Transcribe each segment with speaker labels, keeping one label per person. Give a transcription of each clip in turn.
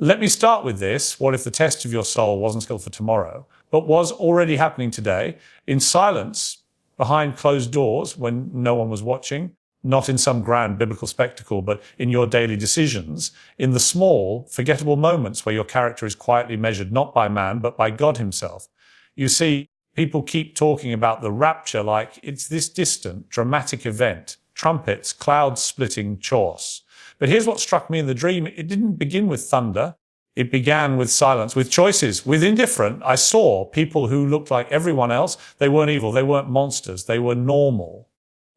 Speaker 1: Let me start with this. What if the test of your soul wasn't still for tomorrow, but was already happening today, in silence, behind closed doors when no one was watching, not in some grand biblical spectacle, but in your daily decisions, in the small, forgettable moments where your character is quietly measured not by man, but by God himself. You see, people keep talking about the rapture like it's this distant, dramatic event, trumpets, clouds splitting chorus. But here's what struck me in the dream. It didn't begin with thunder. It began with silence, with choices, with indifferent. I saw people who looked like everyone else. They weren't evil. They weren't monsters. They were normal,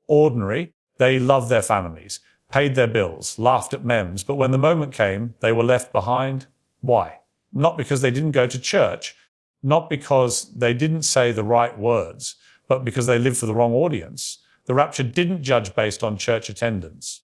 Speaker 1: ordinary. They loved their families, paid their bills, laughed at memes. But when the moment came, they were left behind. Why? Not because they didn't go to church, not because they didn't say the right words, but because they lived for the wrong audience. The rapture didn't judge based on church attendance.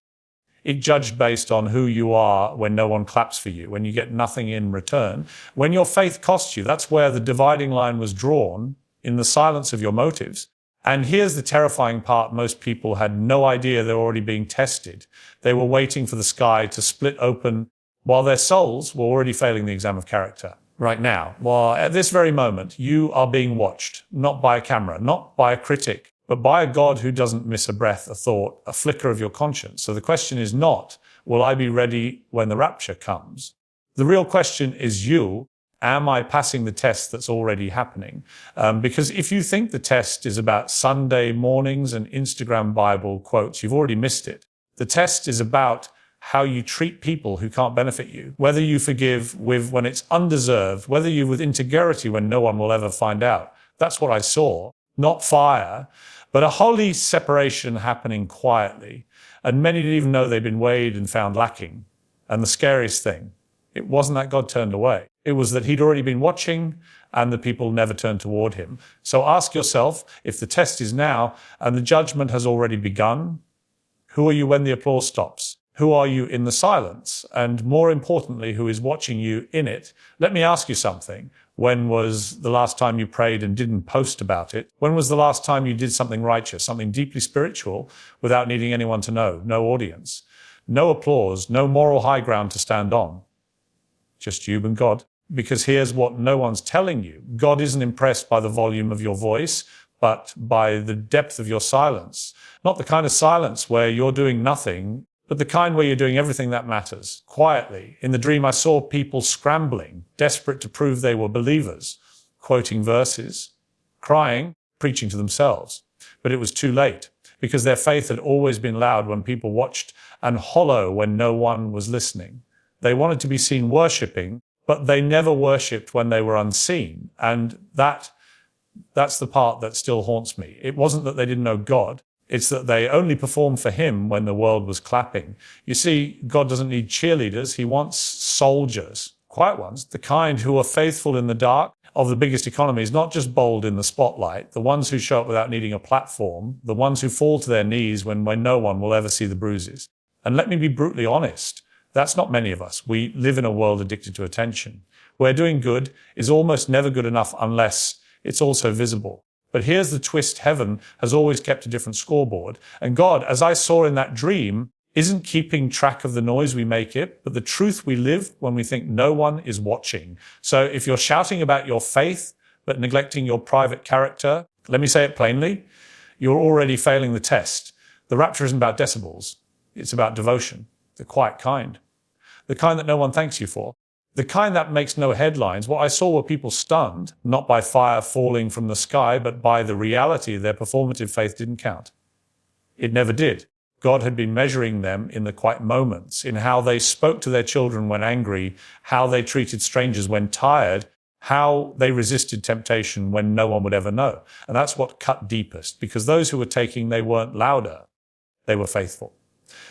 Speaker 1: It judged based on who you are when no one claps for you, when you get nothing in return, when your faith costs you. That's where the dividing line was drawn, in the silence of your motives. And here's the terrifying part. Most people had no idea they were already being tested. They were waiting for the sky to split open while their souls were already failing the exam of character. Right now, well, at this very moment, you are being watched, not by a camera, not by a critic, but by a God who doesn't miss a breath, a thought, a flicker of your conscience. So the question is not, will I be ready when the rapture comes? The real question is am I passing the test that's already happening? Because if you think the test is about Sunday mornings and Instagram Bible quotes, you've already missed it. The test is about how you treat people who can't benefit you, whether you forgive when it's undeserved, whether you with integrity when no one will ever find out. That's what I saw. Not fire, but a holy separation happening quietly. And many didn't even know they'd been weighed and found lacking. And the scariest thing, it wasn't that God turned away. It was that he'd already been watching and the people never turned toward him. So ask yourself, if the test is now and the judgment has already begun, who are you when the applause stops? Who are you in the silence? And more importantly, who is watching you in it? Let me ask you something. When was the last time you prayed and didn't post about it? When was the last time you did something righteous, something deeply spiritual without needing anyone to know? No audience, no applause, no moral high ground to stand on. Just you and God. Because here's what no one's telling you. God isn't impressed by the volume of your voice, but by the depth of your silence. Not the kind of silence where you're doing nothing, but the kind where you're doing everything that matters, quietly. In the dream, I saw people scrambling, desperate to prove they were believers, quoting verses, crying, preaching to themselves. But it was too late, because their faith had always been loud when people watched and hollow when no one was listening. They wanted to be seen worshipping, but they never worshipped when they were unseen. And that's the part that still haunts me. It wasn't that they didn't know God. It's that they only performed for him when the world was clapping. You see, God doesn't need cheerleaders. He wants soldiers, quiet ones, the kind who are faithful in the dark of the biggest economies, not just bold in the spotlight, the ones who show up without needing a platform, the ones who fall to their knees when no one will ever see the bruises. And let me be brutally honest. That's not many of us. We live in a world addicted to attention, where doing good is almost never good enough unless it's also visible. But here's the twist. Heaven has always kept a different scoreboard. And God, as I saw in that dream, isn't keeping track of the noise we make it, but the truth we live when we think no one is watching. So if you're shouting about your faith, but neglecting your private character, let me say it plainly, you're already failing the test. The rapture isn't about decibels. It's about devotion, the quiet kind, the kind that no one thanks you for. The kind that makes no headlines. What I saw were people stunned, not by fire falling from the sky, but by the reality their performative faith didn't count. It never did. God had been measuring them in the quiet moments, in how they spoke to their children when angry, how they treated strangers when tired, how they resisted temptation when no one would ever know. And that's what cut deepest, because those who were taking, they weren't louder. They were faithful.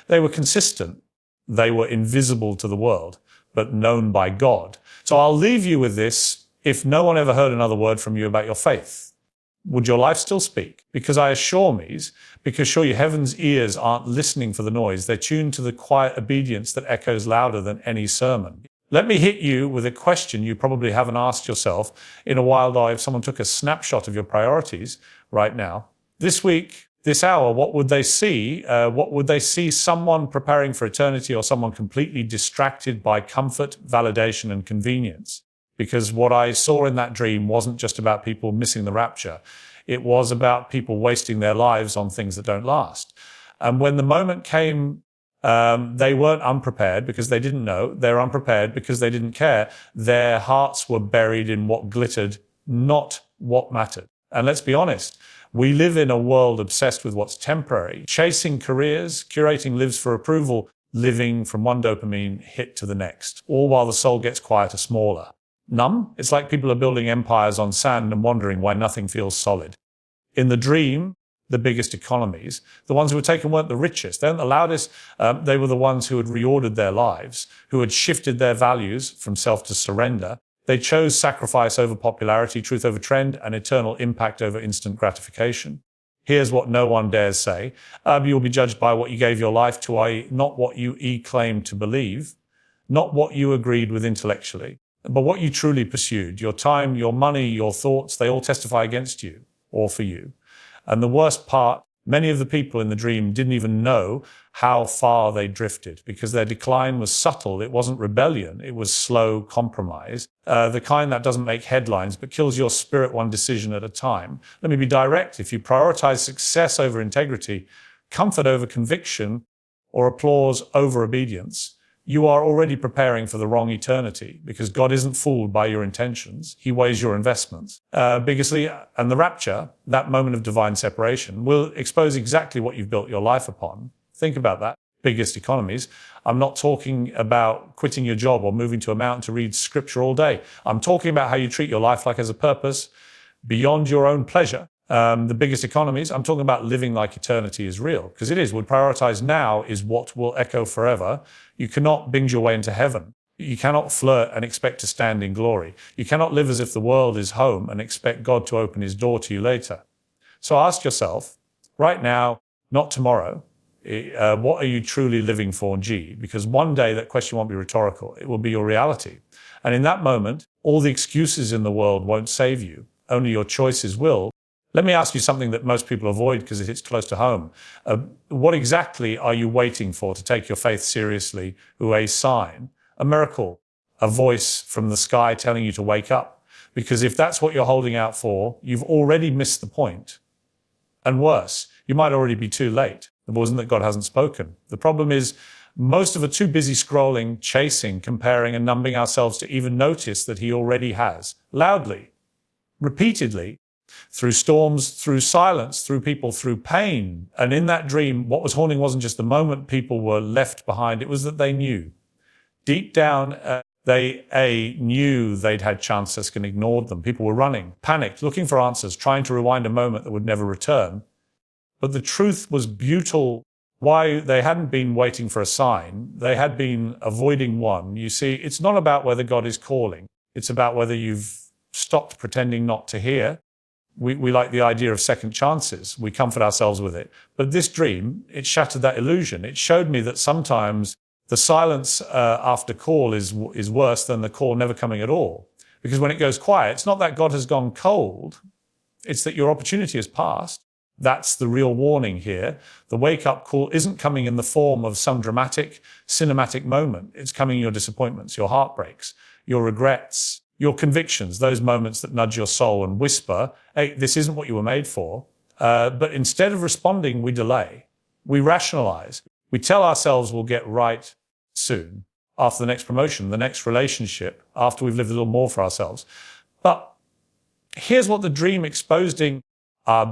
Speaker 1: They were consistent. They were invisible to the world, but known by God. So I'll leave you with this. If no one ever heard another word from you about your faith, would your life still speak? Because I assure you, heaven's ears aren't listening for the noise. They're tuned to the quiet obedience that echoes louder than any sermon. Let me hit you with a question you probably haven't asked yourself in a while, though, if someone took a snapshot of your priorities right now. This week, this hour, what would they see? What would they see? Someone preparing for eternity, or someone completely distracted by comfort, validation, and convenience? Because what I saw in that dream wasn't just about people missing the rapture. It was about people wasting their lives on things that don't last. And when the moment came, they weren't unprepared because they didn't know. They're unprepared because they didn't care. Their hearts were buried in what glittered, not what mattered. And let's be honest, we live in a world obsessed with what's temporary, chasing careers, curating lives for approval, living from one dopamine hit to the next, all while the soul gets quieter, smaller. Numb? It's like people are building empires on sand and wondering why nothing feels solid. In the dream, the biggest economies, the ones who were taken weren't the richest, they weren't the loudest, they were the ones who had reordered their lives, who had shifted their values from self to surrender. They chose sacrifice over popularity, truth over trend, and eternal impact over instant gratification. Here's what no one dares say. You'll be judged by what you gave your life to, i.e., not what you claimed to believe, not what you agreed with intellectually, but what you truly pursued. Your time, your money, your thoughts, they all testify against you or for you. And the worst part, many of the people in the dream didn't even know how far they drifted because their decline was subtle. It wasn't rebellion. It was slow compromise, the kind that doesn't make headlines but kills your spirit one decision at a time. Let me be direct. If you prioritize success over integrity, comfort over conviction, or applause over obedience, you are already preparing for the wrong eternity because God isn't fooled by your intentions. He weighs your investments. Biggestly, and the rapture, that moment of divine separation, will expose exactly what you've built your life upon. Think about that. Biggest economies. I'm not talking about quitting your job or moving to a mountain to read scripture all day. I'm talking about how you treat your life like as a purpose beyond your own pleasure. The biggest economies, I'm talking about living like eternity is real, because it is. What we prioritize now is what will echo forever. You cannot binge your way into heaven. You cannot flirt and expect to stand in glory. You cannot live as if the world is home and expect God to open his door to you later. So ask yourself, right now, not tomorrow, what are you truly living for, G? Because one day that question won't be rhetorical. It will be your reality. And in that moment, all the excuses in the world won't save you. Only your choices will. Let me ask you something that most people avoid because it hits close to home. What exactly are you waiting for to take your faith seriously? A sign, a miracle, a voice from the sky telling you to wake up? Because if that's what you're holding out for, you've already missed the point. And worse, you might already be too late. It wasn't that God hasn't spoken. The problem is most of us are too busy scrolling, chasing, comparing, and numbing ourselves to even notice that he already has, loudly, repeatedly, through storms, through silence, through people, through pain. And in that dream, what was haunting wasn't just the moment people were left behind, it was that they knew. Deep down, they knew they'd had chances and ignored them. People were running, panicked, looking for answers, trying to rewind a moment that would never return. But the truth was brutal. Why they hadn't been waiting for a sign, they had been avoiding one. You see, it's not about whether God is calling. It's about whether you've stopped pretending not to hear. We like the idea of second chances. We comfort ourselves with it. But this dream, it shattered that illusion. It showed me that sometimes the silence after call is worse than the call never coming at all. Because when it goes quiet, it's not that God has gone cold. It's that your opportunity has passed. That's the real warning here. The wake-up call isn't coming in the form of some dramatic, cinematic moment. It's coming in your disappointments, your heartbreaks, your regrets, your convictions, those moments that nudge your soul and whisper, hey, this isn't what you were made for. But instead of responding, we delay. We rationalize. We tell ourselves we'll get right soon, after the next promotion, the next relationship, after we've lived a little more for ourselves. But here's what the dream exposing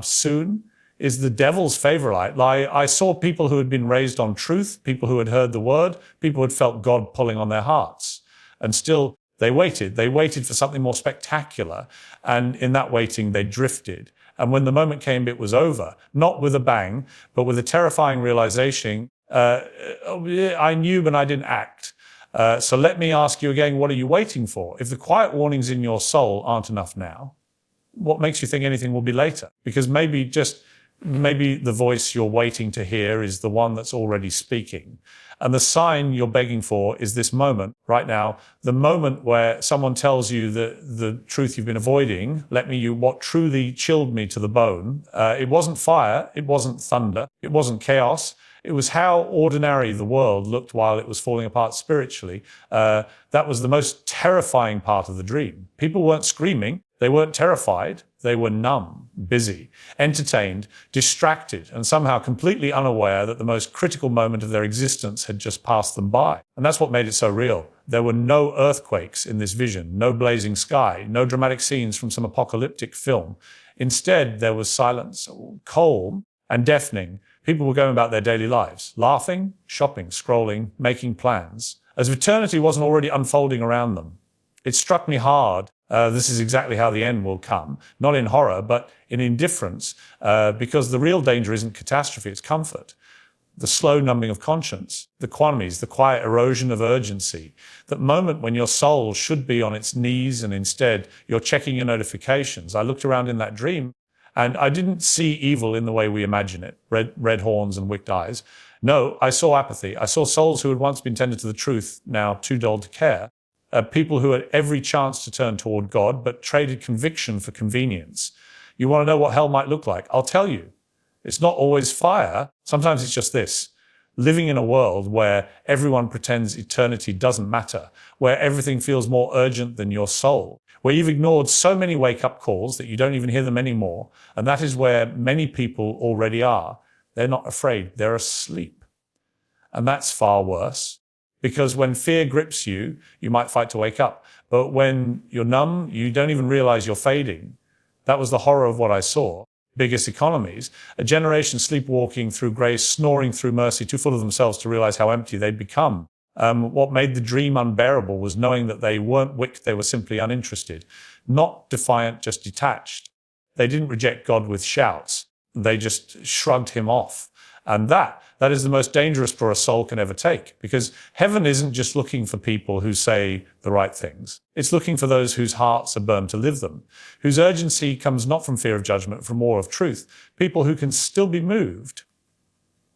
Speaker 1: soon is the devil's favorite lie. I saw people who had been raised on truth, people who had heard the word, people who had felt God pulling on their hearts. And still, they waited for something more spectacular. And in that waiting, they drifted. And when the moment came, it was over. Not with a bang, but with a terrifying realization, I knew, but I didn't act. So let me ask you again, what are you waiting for? If the quiet warnings in your soul aren't enough now, what makes you think anything will be later? Because maybe the voice you're waiting to hear is the one that's already speaking. And the sign you're begging for is this moment right now, the moment where someone tells you the truth you've been avoiding, what truly chilled me to the bone. It wasn't fire, it wasn't thunder, it wasn't chaos. It was how ordinary the world looked while it was falling apart spiritually. That was the most terrifying part of the dream. People weren't screaming, they weren't terrified, they were numb, busy, entertained, distracted, and somehow completely unaware that the most critical moment of their existence had just passed them by. And that's what made it so real. There were no earthquakes in this vision, no blazing sky, no dramatic scenes from some apocalyptic film. Instead, there was silence, calm and deafening. People were going about their daily lives, laughing, shopping, scrolling, making plans, as if eternity wasn't already unfolding around them. It struck me hard. This is exactly how the end will come, not in horror, but in indifference, because the real danger isn't catastrophe, it's comfort. The slow numbing of conscience, the quantities, the quiet erosion of urgency, that moment when your soul should be on its knees and instead you're checking your notifications. I looked around in that dream and I didn't see evil in the way we imagine it, red horns and wicked eyes. No, I saw apathy. I saw souls who had once been tended to the truth, now too dull to care. People who had every chance to turn toward God, but traded conviction for convenience. You want to know what hell might look like? I'll tell you. It's not always fire. Sometimes it's just this. Living in a world where everyone pretends eternity doesn't matter, where everything feels more urgent than your soul, where you've ignored so many wake-up calls that you don't even hear them anymore. And that is where many people already are. They're not afraid. They're asleep. And that's far worse. Because when fear grips you, you might fight to wake up. But when you're numb, you don't even realize you're fading. That was the horror of what I saw. Biggest economies, a generation sleepwalking through grace, snoring through mercy, too full of themselves to realize how empty they'd become. What made the dream unbearable was knowing that they weren't wicked, they were simply uninterested. Not defiant, just detached. They didn't reject God with shouts. They just shrugged him off. And that is the most dangerous for a soul can ever take, because heaven isn't just looking for people who say the right things. It's looking for those whose hearts are burned to live them, whose urgency comes not from fear of judgment, from awe of truth, people who can still be moved,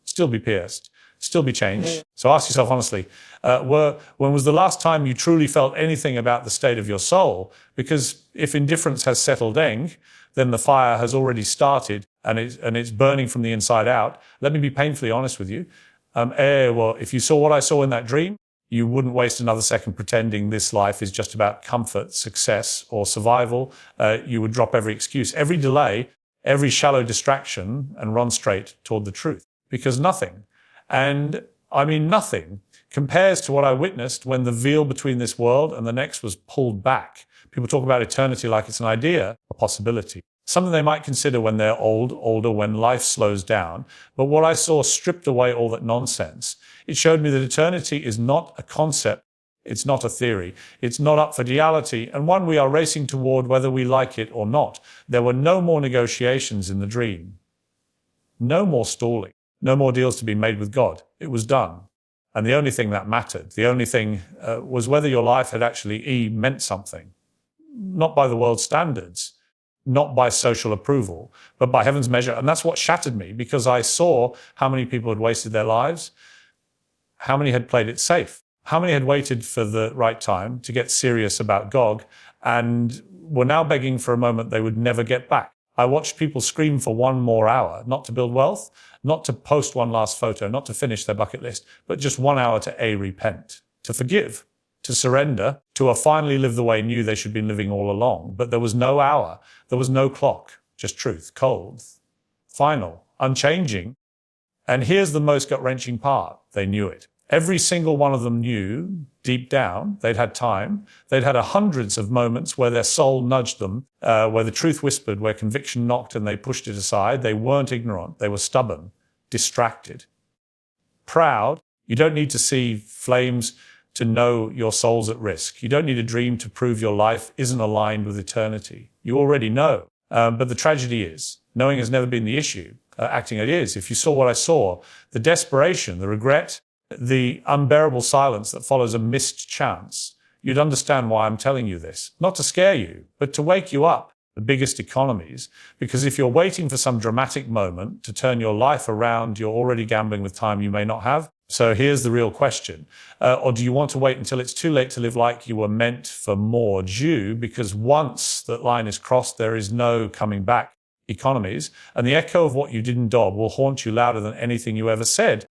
Speaker 1: still be pierced, still be changed. So ask yourself honestly, when was the last time you truly felt anything about the state of your soul? Because if indifference has settled in, then the fire has already started and it's burning from the inside out. Let me be painfully honest with you. Well, if you saw what I saw in that dream, you wouldn't waste another second pretending this life is just about comfort, success, or survival. You would drop every excuse, every delay, every shallow distraction, and run straight toward the truth. Because nothing, and I mean nothing, compares to what I witnessed when the veil between this world and the next was pulled back. People talk about eternity like it's an idea, a possibility. Something they might consider when they're older, when life slows down. But what I saw stripped away all that nonsense. It showed me that eternity is not a concept. It's not a theory. It's not up for duality, and one we are racing toward whether we like it or not. There were no more negotiations in the dream. No more stalling. No more deals to be made with God. It was done. And the only thing that mattered, the only thing was whether your life had actually meant something. Not by the world's standards, not by social approval, but by heaven's measure. And that's what shattered me, because I saw how many people had wasted their lives, how many had played it safe, how many had waited for the right time to get serious about God and were now begging for a moment they would never get back. I watched people scream for one more hour, not to build wealth, not to post one last photo, not to finish their bucket list, but just 1 hour to repent, to forgive, to surrender, to finally live the way they knew they should be living all along. But there was no hour, there was no clock, just truth, cold, final, unchanging. And here's the most gut-wrenching part. They knew it. Every single one of them knew, deep down, they'd had time. They'd had hundreds of moments where their soul nudged them, where the truth whispered, where conviction knocked and they pushed it aside. They weren't ignorant. They were stubborn, distracted, proud. You don't need to see flames to know your soul's at risk. You don't need a dream to prove your life isn't aligned with eternity. You already know. But the tragedy is, knowing has never been the issue. Acting it is. If you saw what I saw, the desperation, the regret, the unbearable silence that follows a missed chance, you'd understand why I'm telling you this. Not to scare you, but to wake you up. The biggest economies. Because if you're waiting for some dramatic moment to turn your life around, you're already gambling with time you may not have. So here's the real question. Or do you want to wait until it's too late to live like you were meant for more due? Because once that line is crossed, there is no coming back. Economies, and the echo of what you didn't dob will haunt you louder than anything you ever said.